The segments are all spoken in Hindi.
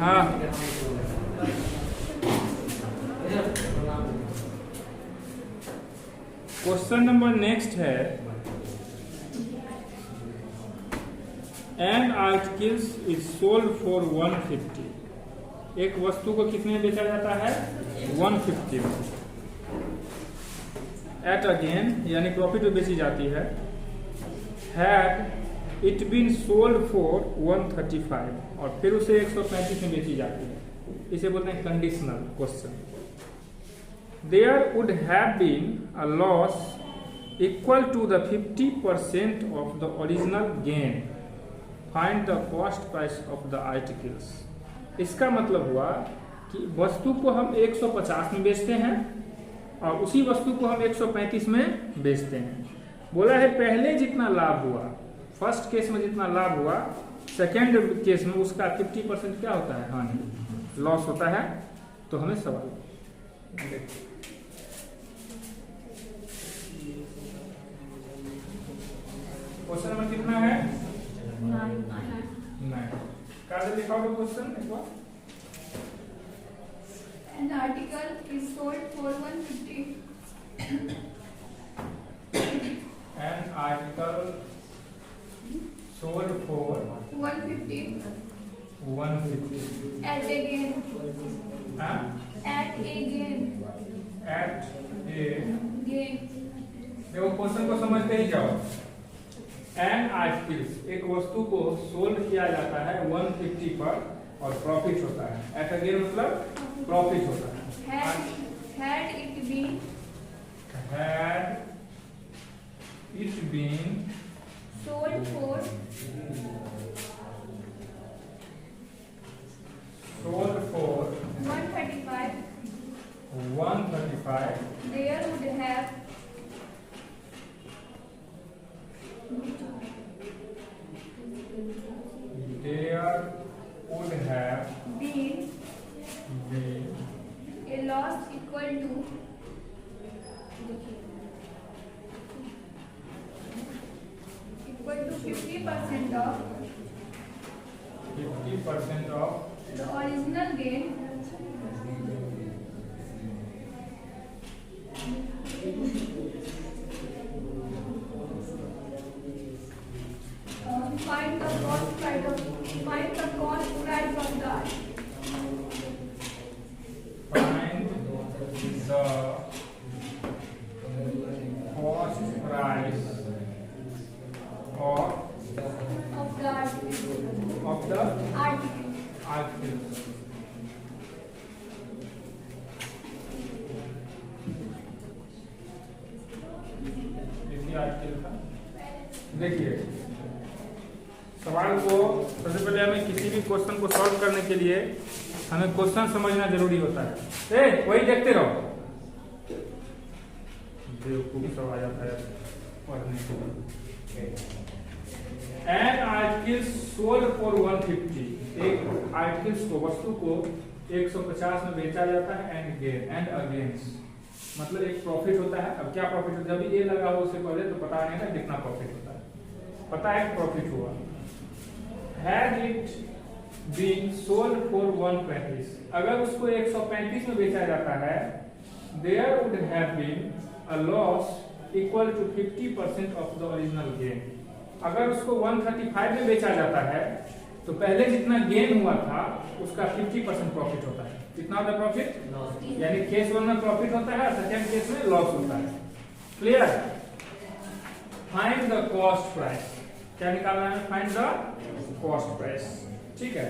हाँ, क्वेश्चन नंबर नेक्स्ट है, an articles is sold for 150। एक वस्तु को कितने में बेचा जाता है? 150 में। एट अगेन यानी प्रॉफिट में बेची जाती है। Had it been sold for 135 और फिर उसे 135 में बेची जाती है। इसे बोलते हैं conditional question. There would have been a loss equal to the 50% of the original gain. Find the cost price of the articles. इसका मतलब हुआ कि वस्तु को हम 150 में बेचते हैं और उसी वस्तु को हम 135 में बेचते हैं। बोला है पहले जितना लाभ हुआ, फर्स्ट केस में जितना लाभ हुआ, सेकेंड केस में उसका 50% क्या होता है? हानि, लॉस होता है। तो हमें सवाल क्वेश्चन नंबर कितना है? 9। कैसे लिखा होगा क्वेश्चन एक बार? An article is sold for 150. An article sold for 150. 150 At a gain. हाँ? At a gain. At a Gain. देखो क्वेश्चन को समझते ही जाओ। एन आर्टिकल्स, एक वस्तु को सोल्ड किया जाता है 150 पर और प्रॉफिट होता है। एट अगेन मतलब प्रॉफिट होता है। Had it been sold for 135, there would have been a loss equal to 50% of the original gain. Find the cost price of the Find the cost price of the article। देखिए सवाल को सबसे पहले हमें किसी भी क्वेश्चन को सॉल्व करने के लिए हमें क्वेश्चन समझना जरूरी होता है। वही देखते रहो, बेवकूफ सब आ जाता है पढ़ने के लिए। एन आर्टिकल सोल्ड फॉर 150, एक आर्टिकल्स को, वस्तु को 150 में बेचा जाता है। एंड अगेंस्ट मतलब एक प्रॉफिट होता है। अब क्या प्रॉफिट होता है? जब ये लगा हो उससे पहले तो पता नहीं था कितना प्रॉफिट होता है, पता है प्रॉफिट हुआ। Had it been sold for 135, अगर उसको 135 में बेचा जाता है, there would have been a loss equal to 50% of the original gain. अगर उसको 135 में बेचा जाता है तो पहले जितना गेन हुआ था उसका 50% प्रॉफिट होता है। कितना होता है प्रॉफिट? यानी केस 1 में प्रॉफिट होता है, सेकेंड केस में लॉस होता है। Clear? Find the cost price, क्या निकालना है? Find the cost price. ठीक है,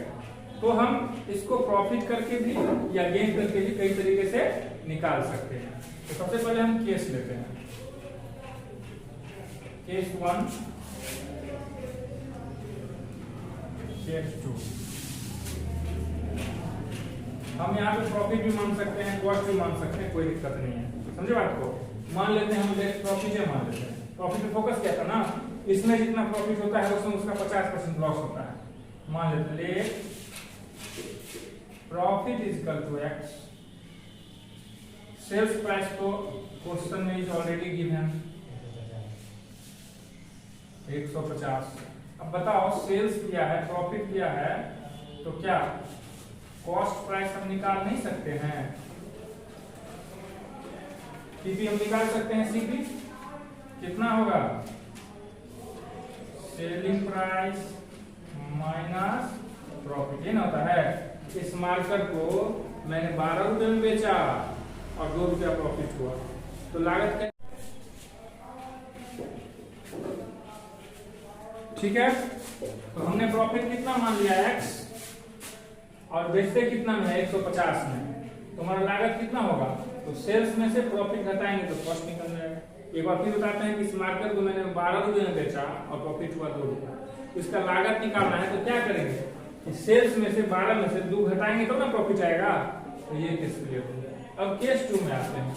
तो हम इसको प्रॉफिट करके भी या गेन करके भी कई तरीके से निकाल सकते हैं। तो सबसे पहले हम केस लेते हैं, केस 1, केस 2। हम यहाँ पे प्रॉफिट भी मान सकते हैं, कॉस्ट भी मान सकते हैं, कोई दिक्कत नहीं है। समझे बात को? मान लेते हैं हम प्रॉफिट है, मान लेते हैं। प्रॉफिट पे फोकस किया था ना, इसमें जितना प्रॉफिट होता है उसमें उसका 50% लॉस होता है। मान लेते हैं profit is equal to x. Sales price तो क्वेश्चन में इज ऑलरेडी गिवन 150। अब बताओ सेल्स किया है, प्रॉफिट किया है, तो क्या कॉस्ट प्राइस हम निकाल नहीं सकते हैं। सीपी हम निकाल सकते हैं। सीपी कितना होगा? सेलिंग प्राइस माइनस प्रॉफिट, ये ना होता है। इस मार्कर को मैंने 12 रुपए में बेचा और 2 रुपया प्रॉफिट हुआ, तो लागत क्या? ठीक है, तो हमने प्रॉफिट कितना मान लिया x और बेचते कितना में है 150 में, तो हमारा लागत कितना होगा? तो सेल्स में से प्रॉफिट घटाएंगे तो कॉस्ट निकल जाएगा। एक बार फिर बताते हैं कि इस मार्कर को मैंने 12 रुपए में बेचा और प्रॉफिट हुआ 2 रुपया, इसका लागत निकालना है तो क्या करेंगे? इस सेल्स में से 12 में से 2 घटाएंगे तो ना प्रॉफिट आएगा। तो ये केस क्लियर हो गया। अब केस 2 में आते हैं।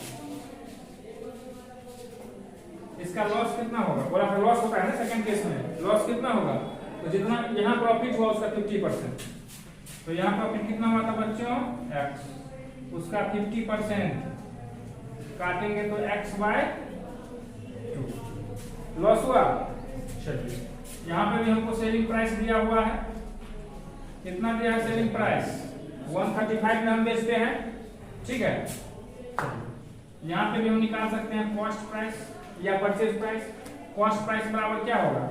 इसका लॉस कितना होगा? बोला था लॉस होता है ना सेकंड केस में, लॉस कितना होगा? तो जितना यहाँ प्रॉफिट हुआ उसका 50%, तो यहाँ प्रॉफिट कितना हुआ था बच्चों? x, उसका 50% काटेंगे तो x/2 लॉस हुआ। चलिए यहाँ पे भी हमको सेलिंग प्राइस दिया हुआ है, कितना दिया है सेलिंग प्राइस? 135 में हम बेचते हैं, ठीक है। यहाँ पे भी हम निकाल सकते हैं कॉस्ट प्राइस या परचेज प्राइस। कॉस्ट प्राइस बराबर क्या होगा?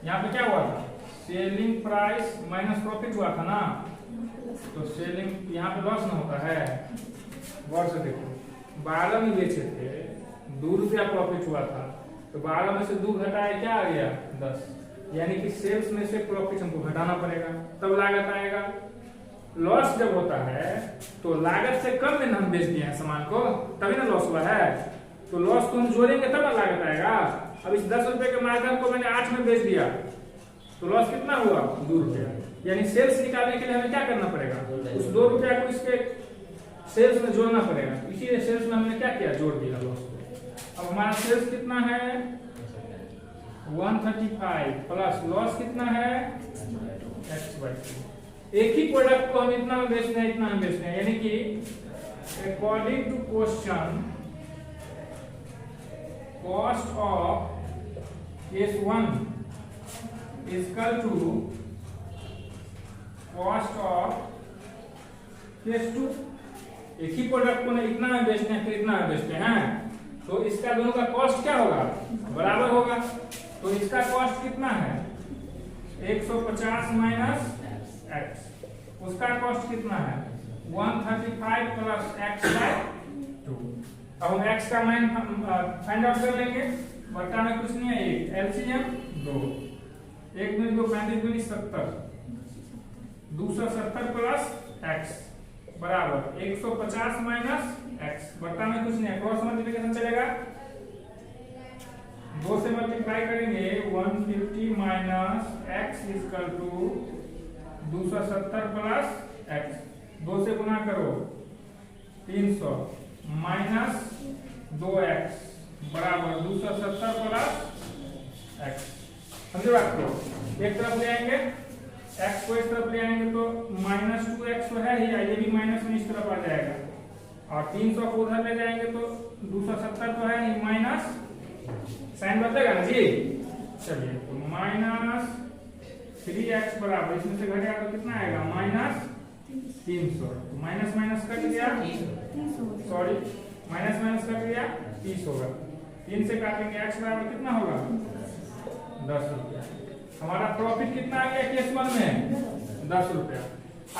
यहाँ पे क्या हुआ था? सेलिंग प्राइस माइनस प्रॉफिट हुआ था ना, तो सेलिंग यहाँ पे लॉस ना होता है। गौर से देखो, 12 में बेचे थे, 2 रुपया प्रॉफिट हुआ था, तो 12 में से 2 घटाए क्या आ गया? 10, यानी कि सेल्स में से प्रॉफिट हमको घटाना पड़ेगा तब लागत आएगा। लॉस जब होता है तो लागत से कम में हम बेच दिए हैं सामान को, तभी ना लॉस हुआ है। तो लॉस को हम जोड़ेंगे तब ना लागत आएगा। अब इस 10 रुपए के मार्कर को मैंने 8 में बेच दिया, तो लॉस कितना हुआ? 2 रुपया। यानी सेल्स निकालने के लिए हमें क्या करना पड़ेगा? उस 2 रुपया को इसके सेल्स में जोड़ना पड़ेगा, इसीलिए सेल्स में हमने क्या किया? जोड़ दिया लॉस को। अब हमारा सेल्स कितना है? 135 प्लस लॉस कितना है? x/2। एक ही प्रोडक्ट को हम इतना में बेचते हैं, इतना में बेचते हैं, यानी कि according to question cost of case 1 is equal to cost of case 2। एक ही प्रोडक्ट को इतना में बेचते हैं फिर इतना में बेचते हैं, तो इसका दोनों का कॉस्ट क्या होगा? बराबर होगा। तो इसका कॉस्ट कितना है? 150 माइनस x, उसका कॉस्ट कितना है? 135 प्लस x/2। अब हम x का मान फाइंड आउट कर लेंगे। बट्टा में कुछ नहीं है, एक एलसीएम 2, 1 में 2 35 दूनी 70, 270 प्लस x बराबर 150 माइनस x। बट्टा में कुछ नहीं है, क्रॉस मल्टीप्लिकेशन चलेगा, 2 से मल्टीप्लाई करेंगे 150 minus x is equal to 270 plus x। 2 से गुना करो 300 माइनस 2x बराबर 270 प्लस x। समझे बात को? एक तरफ ले आएंगे x को, इस तरफ ले आएंगे तो -2x तो है ही, ये भी माइनस में इस तरफ आ जाएगा, और 300 को उधर ले जाएंगे तो 270 तो है ही, माइनस साइन बदलेगा ना जी। चलिए तो -3x बराबर, इसमें से घटेगा तो कितना आएगा? -300। माइनस माइनस कट गया, सॉरी माइनस माइनस कट गया, 30 होगा। 3 से काटेंगे x बराबर कितना होगा? 10 रुपया। हमारा प्रॉफिट कितना आ गया केस 1 में? 10 रुपया।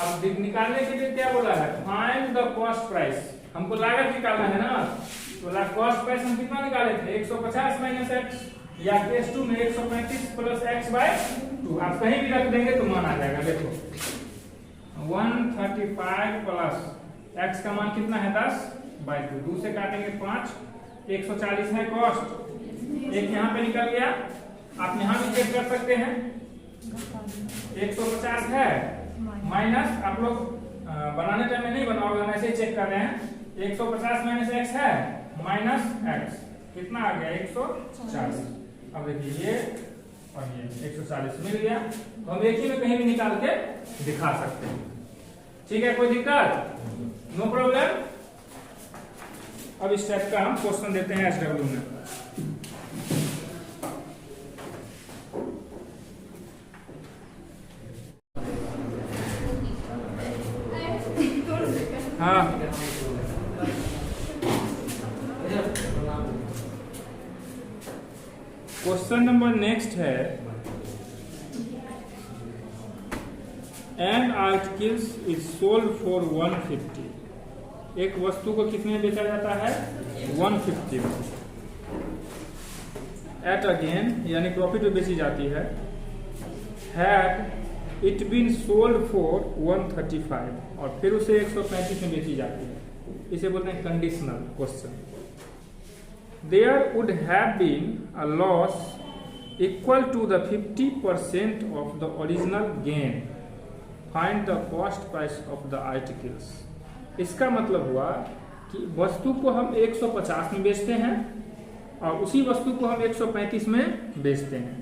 अब निकालने के लिए क्या बोला है? Find the cost price. हमको लागत निकालना है ना, तो कॉस्ट प्राइस हम कितना निकाले थे? 150 माइनस x, या केस 2 में 135 प्लस x/2। आप कहीं भी रख देंगे तो मान आ जाएगा। देखो 135 प्लस x का मान कितना है? 10/2। 2 से काटेंगे 5, 140 है कॉस्ट, एक यहाँ पे निकल गया। आप यहाँ भी चेक कर सकते हैं, 150 है माइनस, आप लोग बनाने टाइम में नहीं बनाओगे, हम ऐसे ही चेक कर रहे हैं। 150 माइनस x है माइनस x, कितना आ गया? 140। अब देखिए ये और ये 140 मिल गया, तो हम एक ही में कहीं भी निकाल के दिखा सकते हैं। ठीक है, कोई दिक्कत? No problem. अब इस टाइप का हम क्वेश्चन देते हैं SW में। हाँ क्वेश्चन नंबर नेक्स्ट है an articles is sold for 150। एक वस्तु को कितने में बेचा जाता है 150 में। एट अगेन यानी प्रॉफिट में बेची जाती है। Had it been sold for 135 और फिर उसे 135 में बेची जाती है। इसे बोलते हैं conditional question. There would have been a loss equal to the 50% of the original gain. Find the cost price of the articles. इसका मतलब हुआ कि वस्तु को हम 150 में बेचते हैं और उसी वस्तु को हम 135 में बेचते हैं।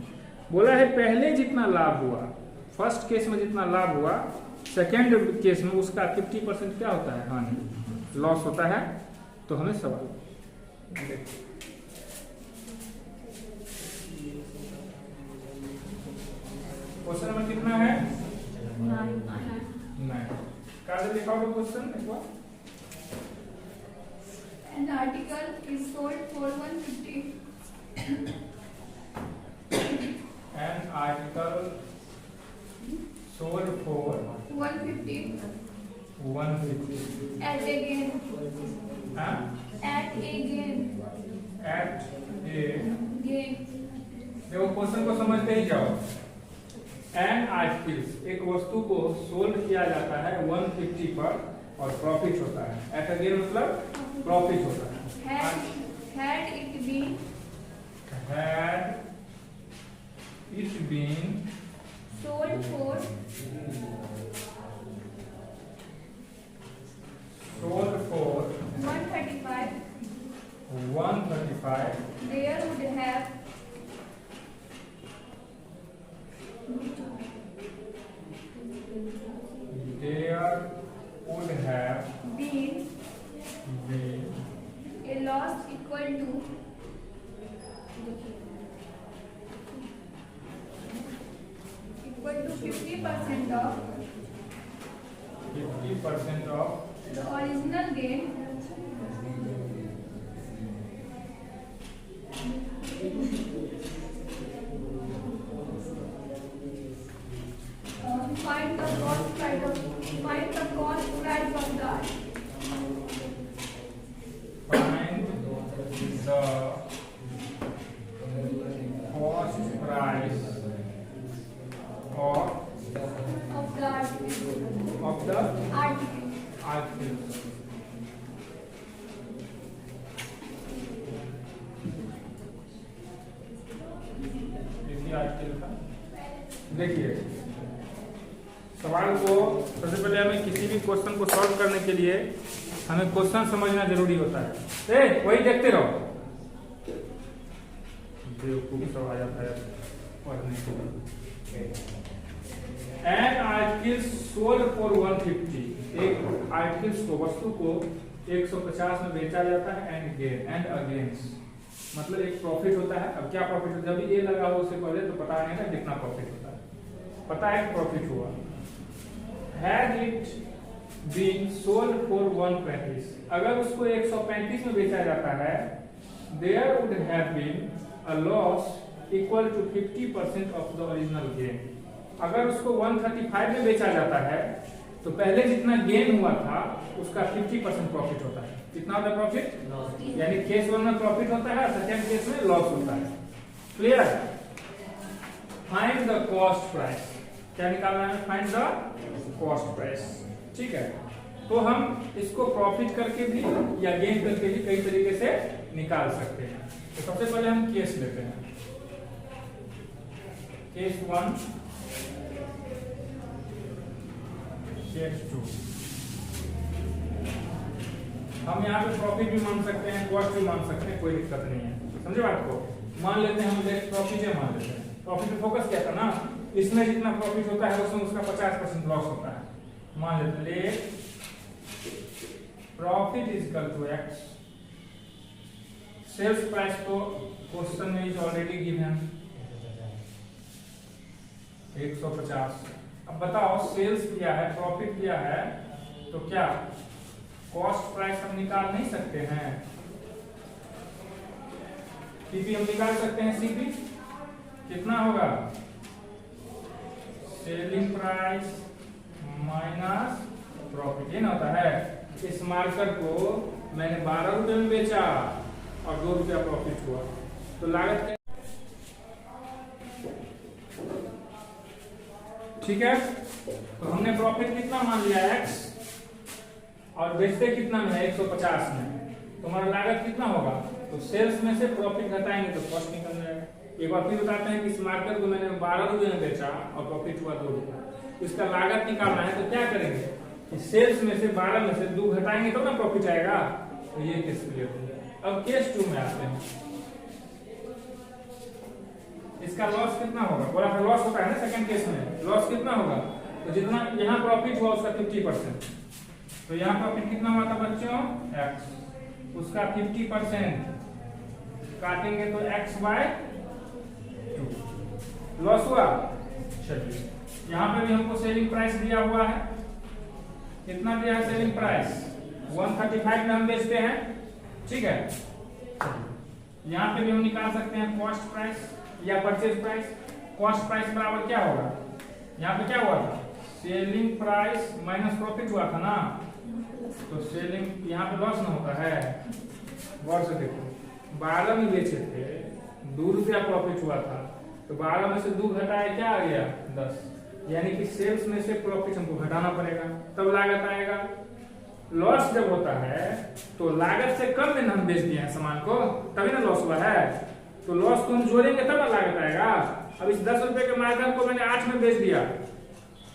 बोला है पहले जितना लाभ हुआ, फर्स्ट केस में जितना लाभ हुआ, सेकेंड केस में उसका 50% क्या होता है, हानि, लॉस होता है। तो हमें सवाल क्वेश्चन नंबर कितना है 9। कागज लिखाओ क्वेश्चन एक बार। An article is sold for 150. An article sold for 150 at a gain. At a gain. देखो क्वेश्चन को समझते ही जाओ। एन आर्टिकल्स एक वस्तु को सोल्ड किया जाता है 150 पर और प्रॉफिट होता है। एट अगेन मतलब प्रॉफिट होता है। Had it been sold for 135 there would have been a loss equal to 50% of the original gain find the cost price of the Find the cost price of the article। देखिए सवाल को सबसे पहले हमें किसी भी क्वेश्चन को सॉल्व करने के लिए हमें क्वेश्चन समझना जरूरी होता है। वही देखते रहो, बेवकूफ सब आ जाता है पढ़ने के लिए। एन आर्टिकल सोल्ड फॉर 150 एक आर्टिकल्स को वस्तु को 150 में बेचा जाता है। एंड अगेंस्ट मतलब एक प्रॉफिट होता है। अब क्या प्रॉफिट होता है, जब ये लगा हो उससे पहले तो पता नहीं था कितना प्रॉफिट होता है, पता है प्रॉफिट हुआ। Had it been sold for 135 अगर उसको 135 में बेचा जाता है, there would have been a loss equal to 50% of the original gain. अगर उसको 135 में बेचा जाता है तो पहले जितना गेन हुआ था उसका 50% प्रॉफिट होता है। कितना होता है प्रॉफिट, यानी केस 1 में प्रॉफिट होता है, सेकेंड केस में लॉस होता है। Clear. Find the cost price, क्या निकालना है, फाइंड द कॉस्ट प्राइस। ठीक है, तो हम इसको प्रॉफिट करके भी या गेन करके भी कई तरीके से निकाल सकते हैं। तो सबसे पहले हम केस लेते हैं, केस 1 केस 2। हम यहाँ पे प्रॉफिट भी मान सकते हैं, कॉस्ट भी मान सकते हैं, कोई दिक्कत नहीं है। समझे बात को। मान लेते हैं हम प्रॉफिट है, मान लेते हैं प्रॉफिट में फोकस किया था ना, इसमें जितना प्रॉफिट होता है उसमें उसका 50% लॉस होता है। मान लेते हैं profit is equal to x. Sales price तो क्वेश्चन में इज ऑलरेडी गिवन 150। अब बताओ सेल्स किया है, प्रॉफिट किया है, तो क्या कॉस्ट प्राइस हम निकाल नहीं सकते हैं? सीपी हम निकाल सकते हैं। सीपी कितना होगा? सेलिंग प्राइस माइनस प्रॉफिट, ये ना होता है। इस मार्कर को मैंने 12 रुपए में बेचा और 2 रुपया प्रॉफिट हुआ, तो लागत ठीक है। तो हमने प्रॉफिट कितना मान लिया x और बेचते कितना में है 150 में, तो हमारा लागत कितना होगा? तो सेल्स में से प्रॉफिट घटाएंगे तो कॉस्ट निकल जाएगा। एक बार फिर बताते हैं कि इस मार्कर को मैंने 12 रुपए में बेचा और प्रॉफिट हुआ 2 रुपया, इसका लागत निकालना है। तो क्या करेंगे कि सेल्स में से 12 में से 2 घटाएंगे तो ना प्रॉफिट आएगा। तो ये केस क्लियर हो गया। अब केस 2 में आते हैं। इसका लॉस कितना होगा? बोला था लॉस होता है ना सेकंड केस में। लॉस कितना होगा? तो जितना यहाँ प्रॉफिट हुआ उसका 50%, तो यहाँ प्रॉफिट कितना हुआ था बच्चों? x, उसका 50% काटेंगे तो x बाय 2 लॉस हुआ। चलिए यहाँ पे भी हमको सेलिंग प्राइस दिया हुआ है। कितना दिया है सेलिंग प्राइस? 135 में हम बेचते हैं, ठीक है। यहाँ पे भी हम निकाल सकते हैं कॉस्ट प्राइस या परचेज प्राइस। कॉस्ट प्राइस बराबर क्या होगा? यहाँ पे क्या हुआ था? सेलिंग प्राइस माइनस प्रॉफिट हुआ था ना, तो सेलिंग यहाँ पे लॉस ना होता है। गौर से देखो, 12 में बेचे थे, 2 रुपया प्रॉफिट हुआ था, तो 12 में से 2 घटाए क्या आ गया? 10। यानी कि सेल्स में से प्रॉफिट हमको घटाना पड़ेगा, तब लागत आएगा। लॉस जब होता है तो लागत से कम में हम बेच दिए हैं सामान को, तभी ना लॉस हुआ है। तो लॉस को हम जोड़ेंगे तब ना लागत आएगा। अब इस 10 रुपए के मार्जिन को मैंने 8 में बेच दिया,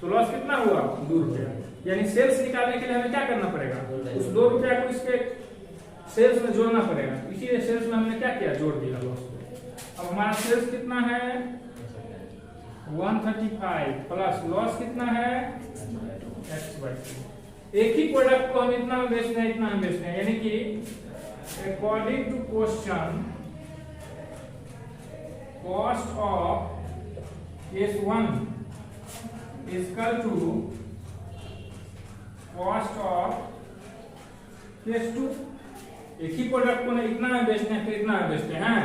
तो लॉस कितना हुआ? 2 रुपया। यानी सेल्स निकालने के लिए हमें क्या करना पड़ेगा? उस 2 रुपया को इसके सेल्स में जोड़ना पड़ेगा। इसीलिए सेल्स में हमने क्या किया? जोड़ दिया लॉस को। अब हमारा सेल्स कितना है? 135 प्लस लॉस कितना है? x/2। एक ही प्रोडक्ट को हम इतना में बेचते हैं, इतना में बेचते हैं, यानी कि according to question cost of case 1 is equal to cost of case 2। एक ही प्रोडक्ट को ना इतना में बेचते हैं फिर इतना में बेचते हैं,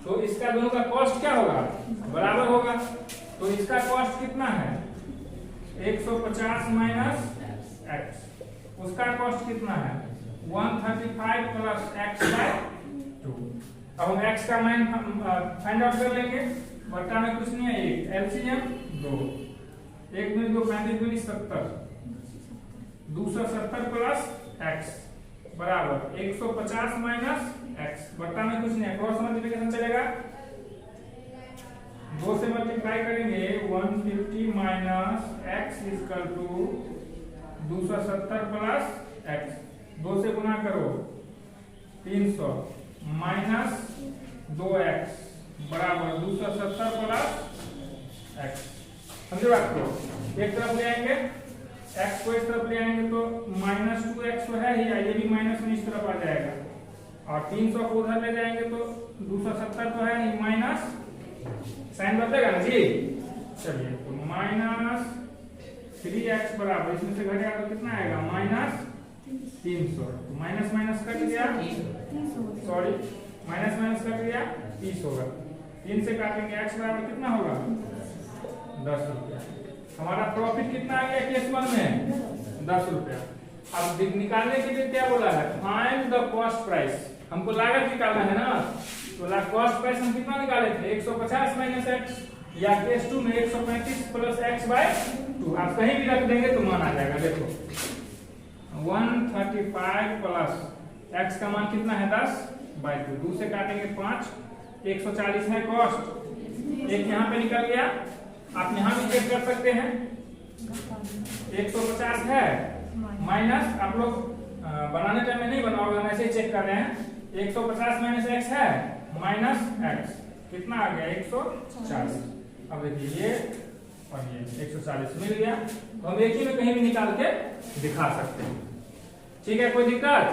तो इसका दोनों का कॉस्ट क्या होगा? बराबर होगा। तो इसका कॉस्ट कितना है? 150 माइनस x। उसका कॉस्ट कितना है? 135 प्लस x/2। अब हम x का मान फाइंड आउट कर लेंगे। बट्टा में कुछ नहीं है, एक एलसीएम 2, 1 दूनी 2, 35 दूनी 70, 270 प्लस x बराबर 150 माइनस x। बट्टा में कुछ नहीं है, क्रॉस मल्टीप्लिकेशन चलेगा। 2 से मल्टीप्लाई करेंगे 150 minus x is equal to 270 plus x। 2 से गुना करो 300 माइनस 2x बराबर 270 प्लस x। समझे बात को? एक तरफ ले आएंगे x को, इस तरफ ले आएंगे तो माइनस 2x तो है ही, ये भी माइनस में इस तरफ आ जाएगा, और 300 को उधर ले जाएंगे तो 270 तो है ही, माइनस साइन बदलेगा ना जी। चलिए तो माइनस 3x बराबर, इसमें से घटेगा तो कितना आएगा? माइनस 300। तो माइनस माइनस कट गया, सॉरी माइनस माइनस कट गया, 30 होगा। 3 से काटेंगे x बराबर कितना होगा? 10 रुपया। हमारा प्रॉफिट कितना आ गया केस 1 में? 10 रुपया। अब निकालने के लिए क्या बोला है? Find the cost price. हमको लागत निकालना है ना, तो कॉस्ट प्राइस हम कितना निकाले थे? 150 माइनस x, या केस 2 में 135 प्लस x/2। आप कहीं भी रख देंगे तो मान आ जाएगा। देखो 135 प्लस x का मान कितना है? 10/2। 2 से काटेंगे 5, 140 है कॉस्ट, एक यहाँ पे निकल गया। आप यहाँ भी चेक कर सकते हैं, 150 है माइनस, आप लोग बनाने टाइम में नहीं बनाओगे, हम ऐसे ही चेक कर रहे हैं। 150 माइनस x है माइनस x, कितना आ गया? 140। अब देखिए ये और ये 140 मिल गया, तो हम एक ही में कहीं भी निकाल के दिखा सकते हैं। ठीक है, कोई दिक्कत?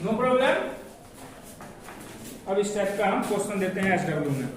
No problem. अब इस टाइप का हम क्वेश्चन देते हैं SW में।